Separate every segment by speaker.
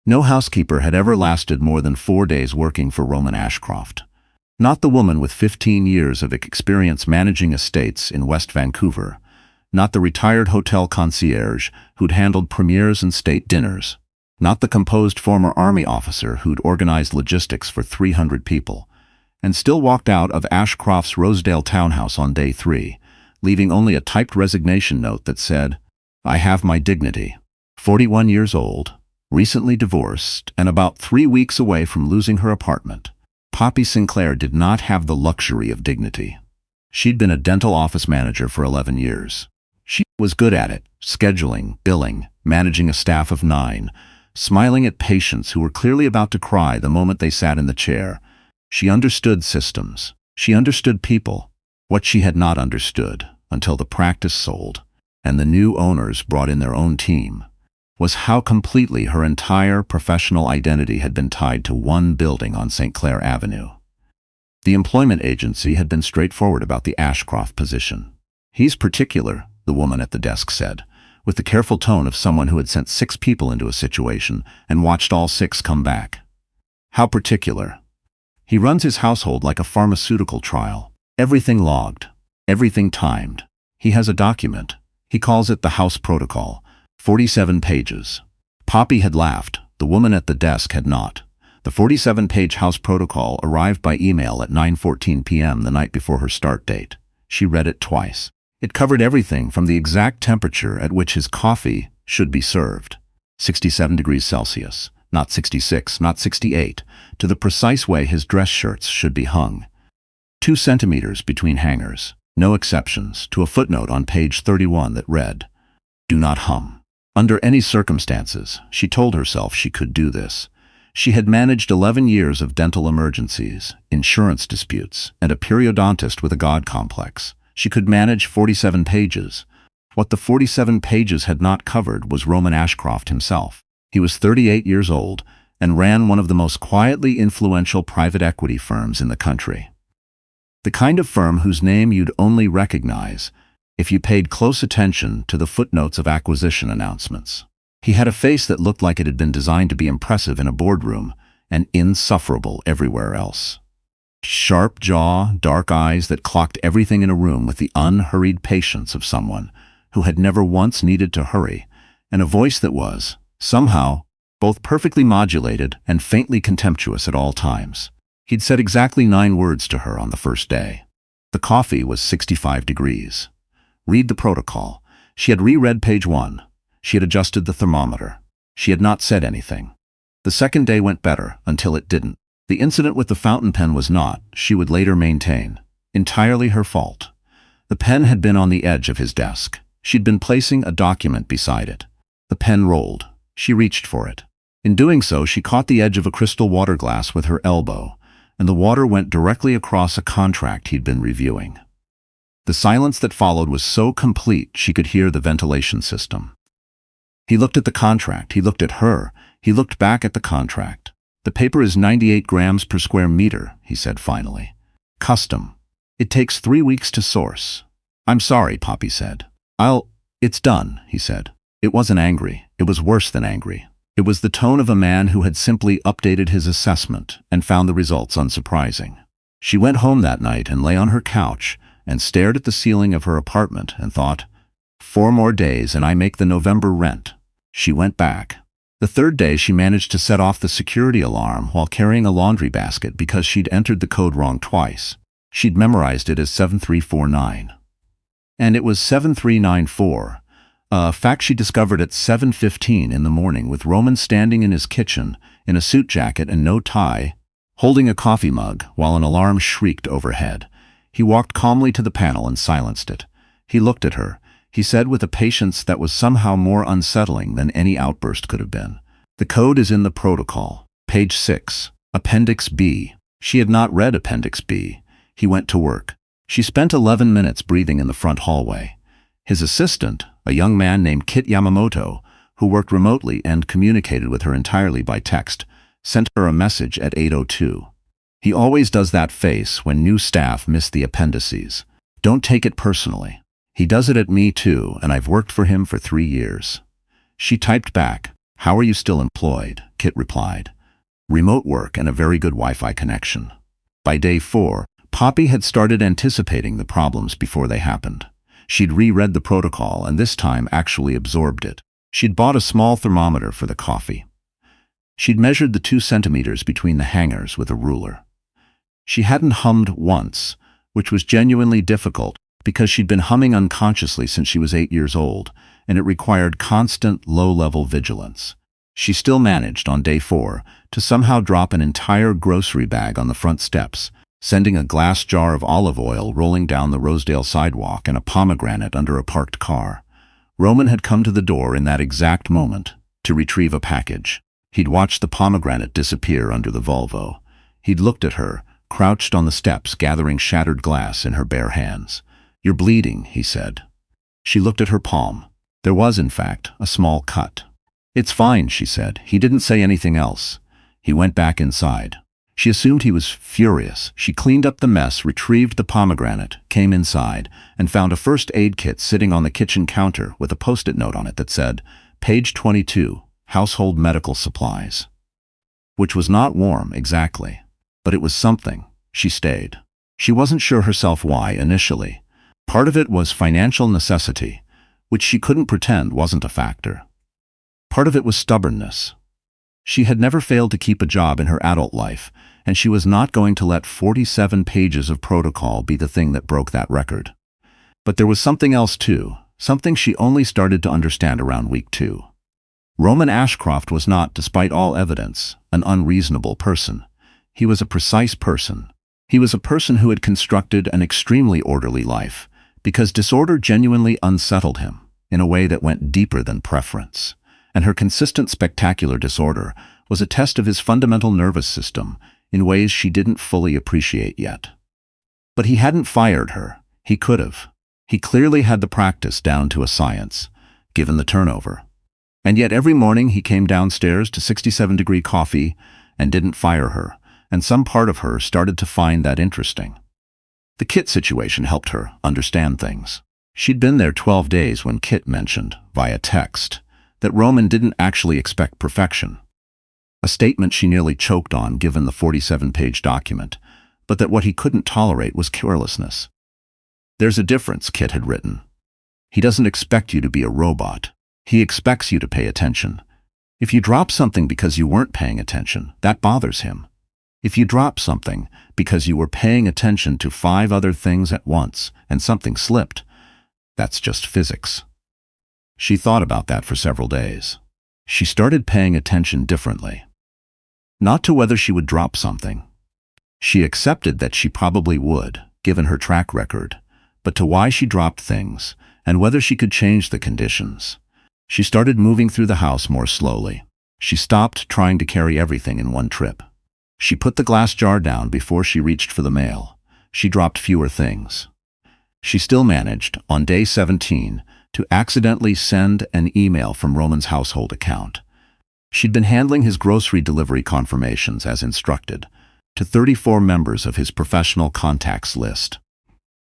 Speaker 1: No housekeeper had ever lasted more than 4 days working for Roman Ashcroft. Not the woman with 15 years of experience managing estates in West Vancouver. Not the retired hotel concierge who'd handled premieres and state dinners. Not the composed former army officer who'd organized logistics for 300 people, and still walked out of Ashcroft's Rosedale townhouse on day 3, leaving only a typed resignation note that said, "I have my dignity. 41 years old, recently divorced, and about 3 weeks away from losing her apartment." Poppy Sinclair did not have the luxury of dignity. She'd been a dental office manager for 11 years. She was good at it, scheduling, billing, managing a staff of 9, smiling at patients who were clearly about to cry the moment they sat in the chair. She understood systems. She understood people. What she had not understood, until the practice sold, and the new owners brought in their own team, was how completely her entire professional identity had been tied to one building on St. Clair Avenue. The employment agency had been straightforward about the Ashcroft position. "He's particular," the woman at the desk said, with the careful tone of someone who had sent 6 people into a situation and watched all 6 come back. "How particular?" "He runs his household like a pharmaceutical trial. Everything logged, everything timed. He has a document. He calls it the House Protocol. 47 pages. Poppy had laughed. The woman at the desk had not. The 47-page House Protocol arrived by email at 9:14 p.m. the night before her start date. She read it twice. It covered everything from the exact temperature at which his coffee should be served, 67 degrees Celsius, not 66, not 68, to the precise way his dress shirts should be hung. 2 centimeters between hangers, no exceptions, to a footnote on page 31 that read, "Do not hum." Under any circumstances, she told herself she could do this. She had managed 11 years of dental emergencies, insurance disputes, and a periodontist with a God complex. She could manage 47 pages. What the 47 pages had not covered was Roman Ashcroft himself. He was 38 years old and ran one of the most quietly influential private equity firms in the country. The kind of firm whose name you'd only recognize if you paid close attention to the footnotes of acquisition announcements. He had a face that looked like it had been designed to be impressive in a boardroom and insufferable everywhere else. Sharp jaw, dark eyes that clocked everything in a room with the unhurried patience of someone who had never once needed to hurry, and a voice that was, somehow, both perfectly modulated and faintly contemptuous at all times. He'd said exactly 9 words to her on the first day. The coffee was 65 degrees. Read the protocol. She had reread page 1. She had adjusted the thermometer. She had not said anything. The second day went better, until it didn't. The incident with the fountain pen was not, she would later maintain, entirely her fault. The pen had been on the edge of his desk. She'd been placing a document beside it. The pen rolled. She reached for it. In doing so, she caught the edge of a crystal water glass with her elbow, and the water went directly across a contract he'd been reviewing. The silence that followed was so complete she could hear the ventilation system. He looked at the contract. He looked at her. He looked back at the contract. "The paper is 98 grams per square meter," he said finally. "Custom. It takes 3 weeks to source." "I'm sorry," Poppy said. It's done," he said. It wasn't angry. It was worse than angry. It was the tone of a man who had simply updated his assessment and found the results unsurprising. She went home that night and lay on her couch and stared at the ceiling of her apartment and thought, 4 more days and I make the November rent. She went back. The 3rd day she managed to set off the security alarm while carrying a laundry basket because she'd entered the code wrong twice. She'd memorized it as 7349. And it was 7394, a fact she discovered at 7:15 in the morning with Roman standing in his kitchen in a suit jacket and no tie, holding a coffee mug while an alarm shrieked overhead. He walked calmly to the panel and silenced it. He looked at her. He said with a patience that was somehow more unsettling than any outburst could have been, "The code is in the protocol. Page 6. Appendix B." She had not read Appendix B. He went to work. She spent 11 minutes breathing in the front hallway. His assistant, a young man named Kit Yamamoto, who worked remotely and communicated with her entirely by text, sent her a message at 8:02. "He always does that face when new staff miss the appendices. Don't take it personally. He does it at me too, and I've worked for him for 3 years." She typed back, "How are you still employed?" Kit replied. "Remote work and a very good Wi-Fi connection." By day 4, Poppy had started anticipating the problems before they happened. She'd reread the protocol and this time actually absorbed it. She'd bought a small thermometer for the coffee. She'd measured the 2 centimeters between the hangers with a ruler. She hadn't hummed once, which was genuinely difficult because she'd been humming unconsciously since she was 8 years old, and it required constant, low-level vigilance. She still managed, on day 4, to somehow drop an entire grocery bag on the front steps, sending a glass jar of olive oil rolling down the Rosedale sidewalk and a pomegranate under a parked car. Roman had come to the door in that exact moment to retrieve a package. He'd watched the pomegranate disappear under the Volvo. He'd looked at her, crouched on the steps, gathering shattered glass in her bare hands. "You're bleeding," he said. She looked at her palm. There was, in fact, a small cut. "It's fine," she said. He didn't say anything else. He went back inside. She assumed he was furious. She cleaned up the mess, retrieved the pomegranate, came inside, and found a first aid kit sitting on the kitchen counter with a post-it note on it that said, "Page 22, Household Medical Supplies." Which was not warm, exactly. But it was something. She stayed. She wasn't sure herself why, initially. Part of it was financial necessity, which she couldn't pretend wasn't a factor. Part of it was stubbornness. She had never failed to keep a job in her adult life, and she was not going to let 47 pages of protocol be the thing that broke that record. But there was something else too, something she only started to understand around week 2. Roman Ashcroft was not, despite all evidence, an unreasonable person. He was a precise person. He was a person who had constructed an extremely orderly life, because disorder genuinely unsettled him in a way that went deeper than preference. And her consistent spectacular disorder was a test of his fundamental nervous system in ways she didn't fully appreciate yet. But he hadn't fired her. He could have. He clearly had the practice down to a science, given the turnover. And yet every morning he came downstairs to 67-degree coffee and didn't fire her, and some part of her started to find that interesting. The Kit situation helped her understand things. She'd been there 12 days when Kit mentioned, via text, that Roman didn't actually expect perfection. A statement she nearly choked on given the 47-page document, but that what he couldn't tolerate was carelessness. "There's a difference," Kit had written. "He doesn't expect you to be a robot. He expects you to pay attention. If you drop something because you weren't paying attention, that bothers him. If you drop something because you were paying attention to 5 other things at once and something slipped, that's just physics." She thought about that for several days. She started paying attention differently. Not to whether she would drop something. She accepted that she probably would, given her track record, but to why she dropped things and whether she could change the conditions. She started moving through the house more slowly. She stopped trying to carry everything in one trip. She put the glass jar down before she reached for the mail. She dropped fewer things. She still managed, on day 17, to accidentally send an email from Roman's household account. She'd been handling his grocery delivery confirmations as instructed, to 34 members of his professional contacts list.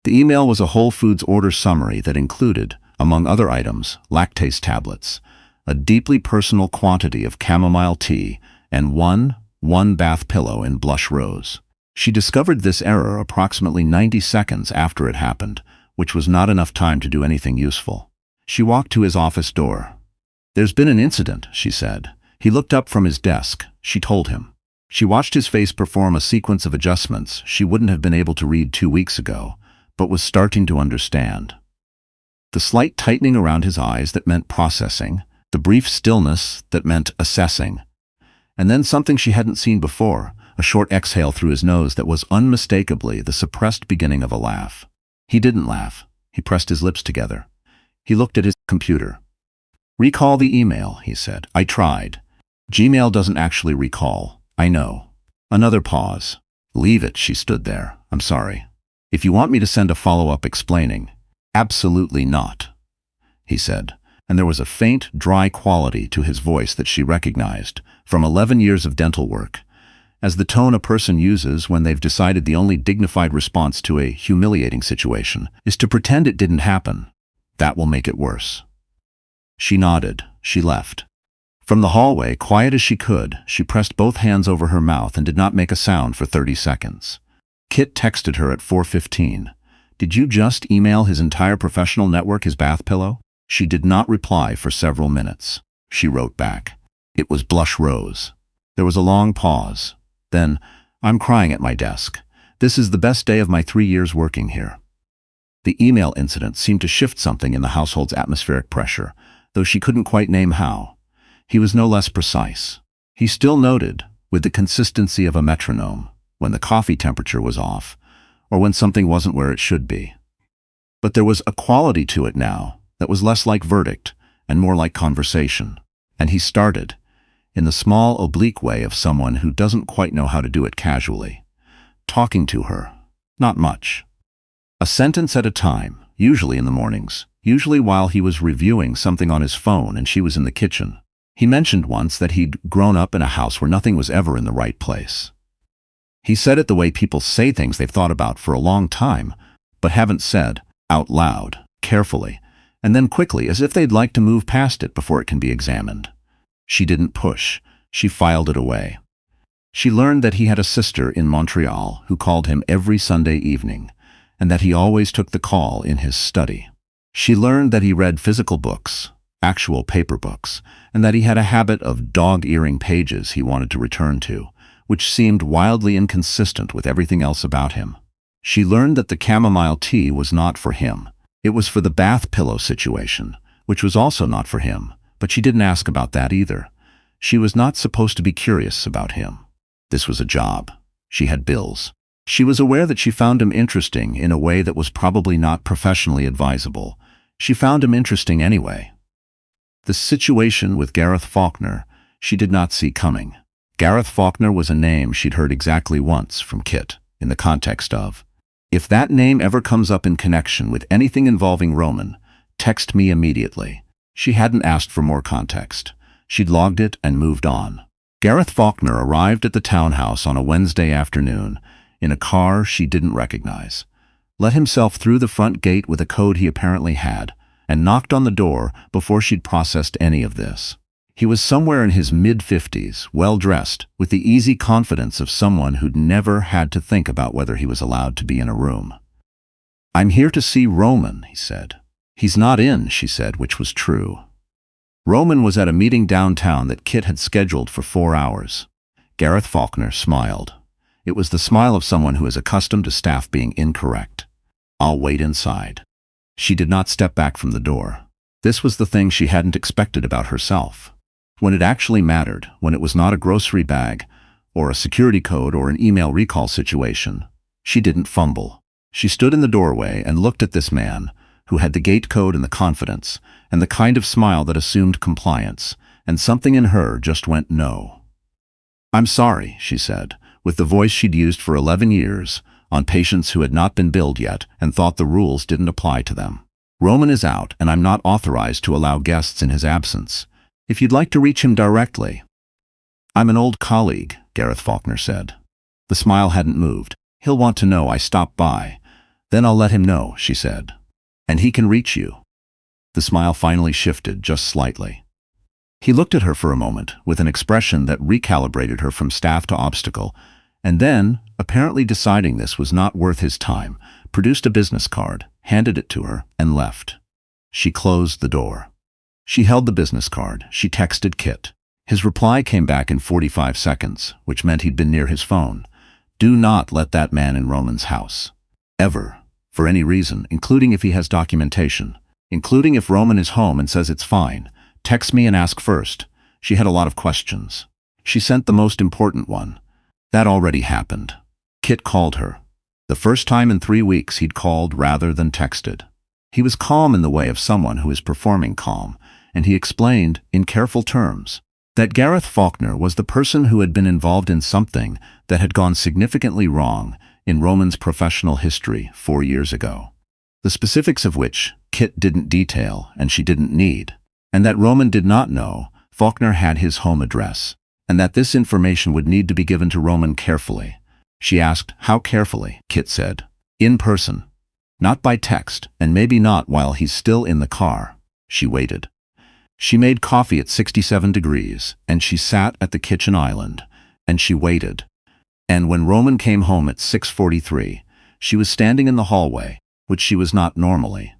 Speaker 1: The email was a Whole Foods order summary that included, among other items, lactase tablets, a deeply personal quantity of chamomile tea, and one bath pillow in blush rose. She discovered this error approximately 90 seconds after it happened, which was not enough time to do anything useful. She walked to his office door. "There's been an incident," she said. He looked up from his desk. She told him. She watched his face perform a sequence of adjustments she wouldn't have been able to read 2 weeks ago, but was starting to understand. The slight tightening around his eyes that meant processing, the brief stillness that meant assessing, and then something she hadn't seen before, a short exhale through his nose that was unmistakably the suppressed beginning of a laugh. He didn't laugh. He pressed his lips together. He looked at his computer. "Recall the email," he said. "I tried. Gmail doesn't actually recall. I know." Another pause. "Leave it," she stood there. "I'm sorry. If you want me to send a follow-up explaining." "Absolutely not," he said, and there was a faint, dry quality to his voice that she recognized from 11 years of dental work, as the tone a person uses when they've decided the only dignified response to a humiliating situation is to pretend it didn't happen. That will make it worse. She nodded. She left. From the hallway, quiet as she could, she pressed both hands over her mouth and did not make a sound for 30 seconds. Kit texted her at 4:15. "Did you just email his entire professional network his bath pillow?" She did not reply for several minutes. She wrote back. It was blush rose. There was a long pause. Then, "I'm crying at my desk. This is the best day of my 3 years working here." The email incident seemed to shift something in the household's atmospheric pressure, though she couldn't quite name how. He was no less precise. He still noted, with the consistency of a metronome, when the coffee temperature was off, or when something wasn't where it should be. But there was a quality to it now that was less like verdict and more like conversation. And he started, in the small, oblique way of someone who doesn't quite know how to do it casually. Talking to her. Not much. A sentence at a time, usually in the mornings, usually while he was reviewing something on his phone and she was in the kitchen. He mentioned once that he'd grown up in a house where nothing was ever in the right place. He said it the way people say things they've thought about for a long time, but haven't said, out loud, carefully, and then quickly as if they'd like to move past it before it can be examined. She didn't push. She filed it away. She learned that he had a sister in Montreal who called him every Sunday evening, and that he always took the call in his study. She learned that he read physical books, actual paper books, and that he had a habit of dog-earing pages he wanted to return to, which seemed wildly inconsistent with everything else about him. She learned that the chamomile tea was not for him. It was for the bath pillow situation, which was also not for him, but she didn't ask about that either. She was not supposed to be curious about him. This was a job. She had bills. She was aware that she found him interesting in a way that was probably not professionally advisable. She found him interesting anyway. The situation with Gareth Faulkner she did not see coming. Gareth Faulkner was a name she'd heard exactly once from Kit, in the context of, "If that name ever comes up in connection with anything involving Roman, text me immediately." She hadn't asked for more context. She'd logged it and moved on. Gareth Faulkner arrived at the townhouse on a Wednesday afternoon, in a car she didn't recognize, let himself through the front gate with a code he apparently had, and knocked on the door before she'd processed any of this. He was somewhere in his mid-50s, well-dressed, with the easy confidence of someone who'd never had to think about whether he was allowed to be in a room. "I'm here to see Roman," he said. "He's not in," she said, which was true. Roman was at a meeting downtown that Kit had scheduled for 4 hours. Gareth Faulkner smiled. It was the smile of someone who is accustomed to staff being incorrect. "I'll wait inside." She did not step back from the door. This was the thing she hadn't expected about herself. When it actually mattered, when it was not a grocery bag, or a security code or an email recall situation, she didn't fumble. She stood in the doorway and looked at this man, who had the gate code and the confidence, and the kind of smile that assumed compliance, and something in her just went no. "I'm sorry," she said, with the voice she'd used for 11 years, on patients who had not been billed yet and thought the rules didn't apply to them. "Roman is out, and I'm not authorized to allow guests in his absence. If you'd like to reach him directly." "I'm an old colleague," Gareth Faulkner said. The smile hadn't moved. "He'll want to know I stopped by. Then I'll let him know," she said. "And he can reach you." The smile finally shifted, just slightly. He looked at her for a moment, with an expression that recalibrated her from staff to obstacle, and then, apparently deciding this was not worth his time, produced a business card, handed it to her, and left. She closed the door. She held the business card. She texted Kit. His reply came back in 45 seconds, which meant he'd been near his phone. "Do not let that man in Roman's house. Ever. For any reason, including if he has documentation. Including if Roman is home and says it's fine. Text me and ask first." She had a lot of questions. She sent the most important one. That already happened. Kit called her. The first time in 3 weeks he'd called rather than texted. He was calm in the way of someone who is performing calm, and he explained, in careful terms, that Gareth Faulkner was the person who had been involved in something that had gone significantly wrong in Roman's professional history 4 years ago. The specifics of which Kit didn't detail and she didn't need, and that Roman did not know Faulkner had his home address, and that this information would need to be given to Roman carefully. She asked, "How carefully?" Kit said, "In person. Not by text, and maybe not while he's still in the car." She waited. She made coffee at 67 degrees, and she sat at the kitchen island, and she waited. And when Roman came home at 6:43, she was standing in the hallway, which she was not normally,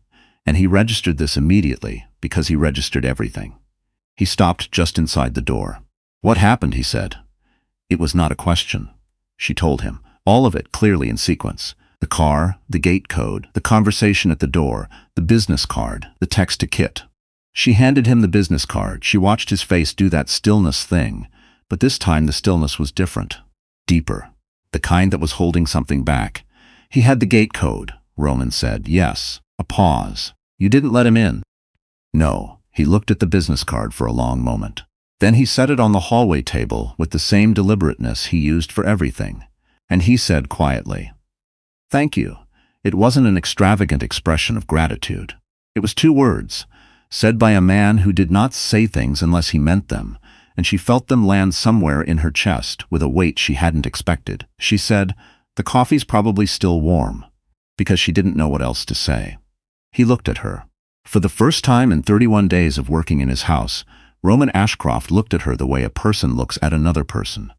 Speaker 1: and he registered this immediately because he registered everything. He stopped just inside the door. "What happened?" he said. It was not a question. She told him, all of it clearly in sequence. The car, the gate code, the conversation at the door, the business card, the text to Kit. She handed him the business card. She watched his face do that stillness thing, but this time the stillness was different, deeper, the kind that was holding something back. "He had the gate code," Roman said. "Yes." A pause. "You didn't let him in?" "No." He looked at the business card for a long moment. Then he set it on the hallway table with the same deliberateness he used for everything, and he said quietly, "Thank you." It wasn't an extravagant expression of gratitude. It was 2 words, said by a man who did not say things unless he meant them, and she felt them land somewhere in her chest with a weight she hadn't expected. She said, "The coffee's probably still warm," because she didn't know what else to say. He looked at her. For the first time in 31 days of working in his house, Roman Ashcroft looked at her the way a person looks at another person.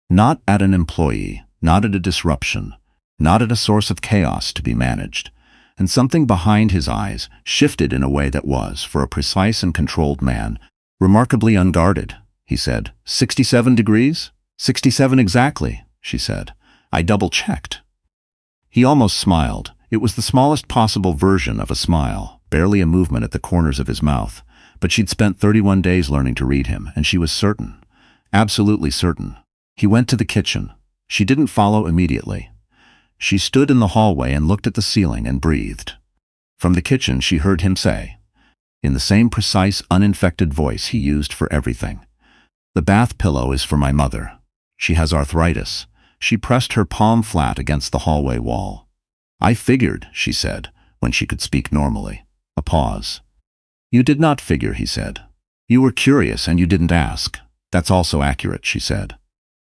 Speaker 1: Not at an employee, not at a disruption, not at a source of chaos to be managed. And something behind his eyes shifted in a way that was, for a precise and controlled man, remarkably unguarded. He said, 67 degrees? 67 exactly, she said. I double-checked. He almost smiled. It was the smallest possible version of a smile, barely a movement at the corners of his mouth. But she'd spent 31 days learning to read him, and she was certain, absolutely certain. He went to the kitchen. She didn't follow immediately. She stood in the hallway and looked at the ceiling and breathed. From the kitchen she heard him say, in the same precise, uninfected voice he used for everything, "The bath pillow is for my mother. She has arthritis." She pressed her palm flat against the hallway wall. "I figured," she said, when she could speak normally. A pause. "You did not figure," he said. "You were curious and you didn't ask." "That's also accurate," she said.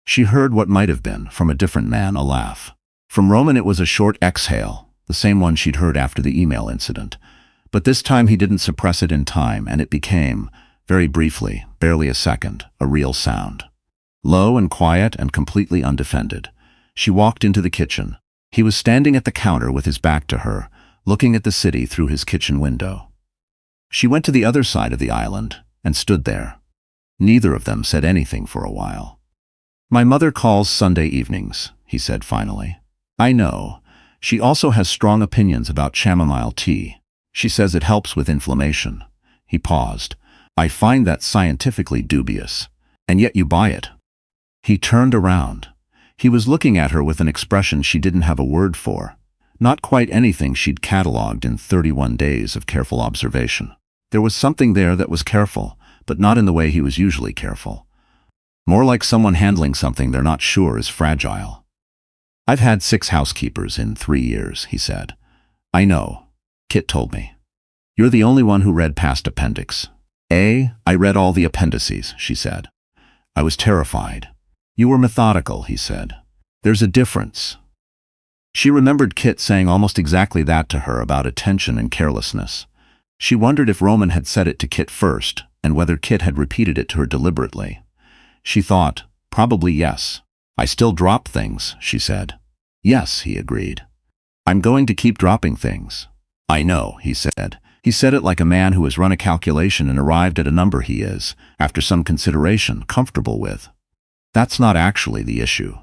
Speaker 1: She heard what might have been, from a different man, a laugh. From Roman it was a short exhale, the same one she'd heard after the email incident. But this time he didn't suppress it in time, and it became, very briefly, barely a second, a real sound. Low and quiet and completely undefended. She walked into the kitchen. He was standing at the counter with his back to her, looking at the city through his kitchen window. She went to the other side of the island and stood there. Neither of them said anything for a while. "My mother calls Sunday evenings," he said finally. "I know. She also has strong opinions about chamomile tea. She says it helps with inflammation." He paused. "I find that scientifically dubious. And yet you buy it." He turned around. He was looking at her with an expression she didn't have a word for. Not quite anything she'd catalogued in 31 days of careful observation. There was something there that was careful, but not in the way he was usually careful. More like someone handling something they're not sure is fragile. "I've had 6 housekeepers in 3 years, he said. "I know. Kit told me." "You're the only one who read past Appendix A." "I read all the appendices," she said. "I was terrified." "You were methodical," he said. "There's a difference." She remembered Kit saying almost exactly that to her about attention and carelessness. She wondered if Roman had said it to Kit first, and whether Kit had repeated it to her deliberately. She thought, probably yes. "I still drop things," she said. "Yes," he agreed. "I'm going to keep dropping things." "I know," he said. He said it like a man who has run a calculation and arrived at a number he is, after some consideration, comfortable with. "That's not actually the issue."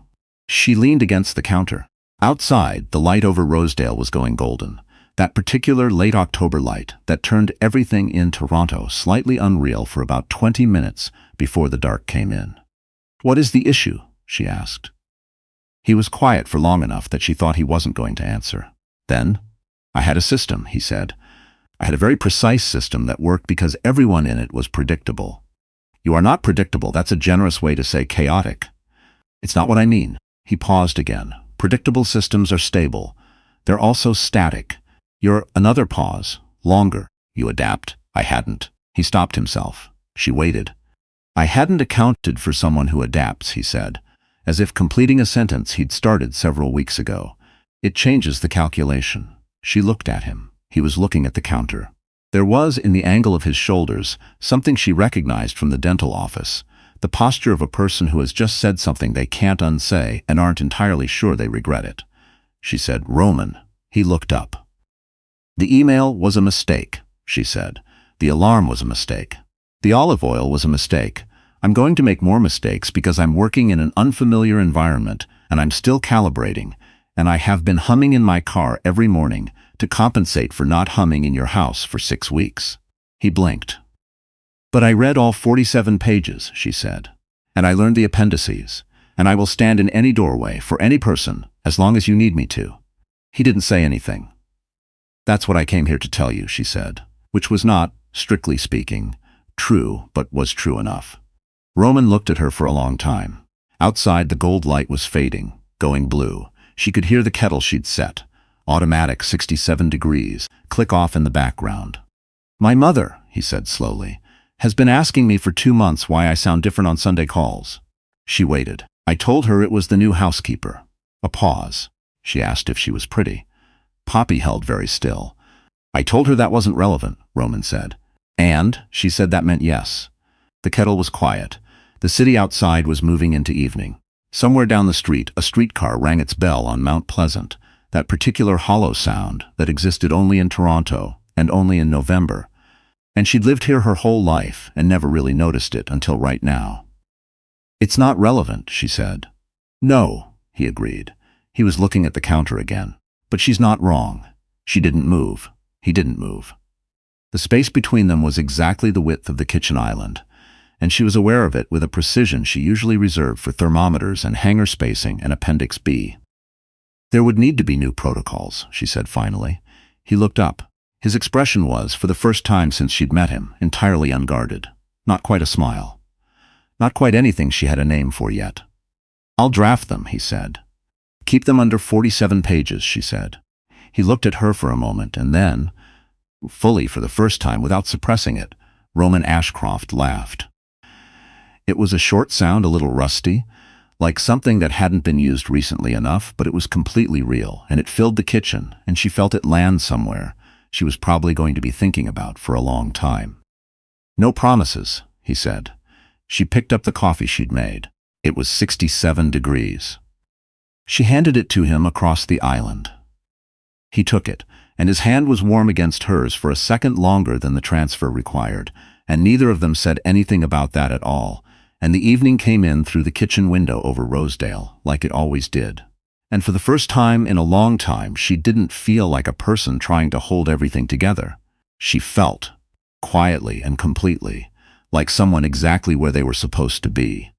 Speaker 1: She leaned against the counter. Outside, the light over Rosedale was going golden. That particular late October light that turned everything in Toronto slightly unreal for about 20 minutes before the dark came in. "What is the issue?" she asked. He was quiet for long enough that she thought he wasn't going to answer. Then, "I had a system," he said. "I had a very precise system that worked because everyone in it was predictable." "You are not predictable. That's a generous way to say chaotic." "It's not what I mean." He paused again. "Predictable systems are stable. They're also static. You're..." Another pause. Longer. "You adapt." "I hadn't." He stopped himself. She waited. "I hadn't accounted for someone who adapts," he said, as if completing a sentence he'd started several weeks ago. "It changes the calculation." She looked at him. He was looking at the counter. There was, in the angle of his shoulders, something she recognized from the dental office, the posture of a person who has just said something they can't unsay and aren't entirely sure they regret it. She said, "Roman." He looked up. "The email was a mistake," she said. "The alarm was a mistake. The olive oil was a mistake. I'm going to make more mistakes because I'm working in an unfamiliar environment and I'm still calibrating, and I have been humming in my car every morning to compensate for not humming in your house for 6 weeks." He blinked. "But I read all 47 pages, she said. "And I learned the appendices, and I will stand in any doorway for any person as long as you need me to." He didn't say anything. "That's what I came here to tell you," she said, which was not, strictly speaking, true, but was true enough. Roman looked at her for a long time. Outside, the gold light was fading, going blue. She could hear the kettle she'd set, automatic 67 degrees, click off in the background. "My mother," he said slowly, "has been asking me for 2 months why I sound different on Sunday calls." She waited. "I told her it was the new housekeeper." A pause. She asked if she was pretty. Poppy held very still. "I told her that wasn't relevant," Roman said. "And she said that meant yes." The kettle was quiet. The city outside was moving into evening. Somewhere down the street, a streetcar rang its bell on Mount Pleasant, that particular hollow sound that existed only in Toronto and only in November. And she'd lived here her whole life and never really noticed it until right now. "It's not relevant," she said. "No," he agreed. He was looking at the counter again. "But she's not wrong. She didn't move. He didn't move." The space between them was exactly the width of the kitchen island, and she was aware of it with a precision she usually reserved for thermometers and hanger spacing and Appendix B. "There would need to be new protocols," she said finally. He looked up. His expression was, for the first time since she'd met him, entirely unguarded. Not quite a smile. Not quite anything she had a name for yet. "I'll draft them," he said. "Keep them under 47 pages, she said. He looked at her for a moment, and then, fully for the first time without suppressing it, Roman Ashcroft laughed. It was a short sound, a little rusty, like something that hadn't been used recently enough, but it was completely real, and it filled the kitchen, and she felt it land somewhere she was probably going to be thinking about for a long time. "No promises," he said. She picked up the coffee she'd made. It was 67 degrees. She handed it to him across the island. He took it, and his hand was warm against hers for a second longer than the transfer required, and neither of them said anything about that at all, and the evening came in through the kitchen window over Rosedale, like it always did. And for the first time in a long time, she didn't feel like a person trying to hold everything together. She felt, quietly and completely, like someone exactly where they were supposed to be.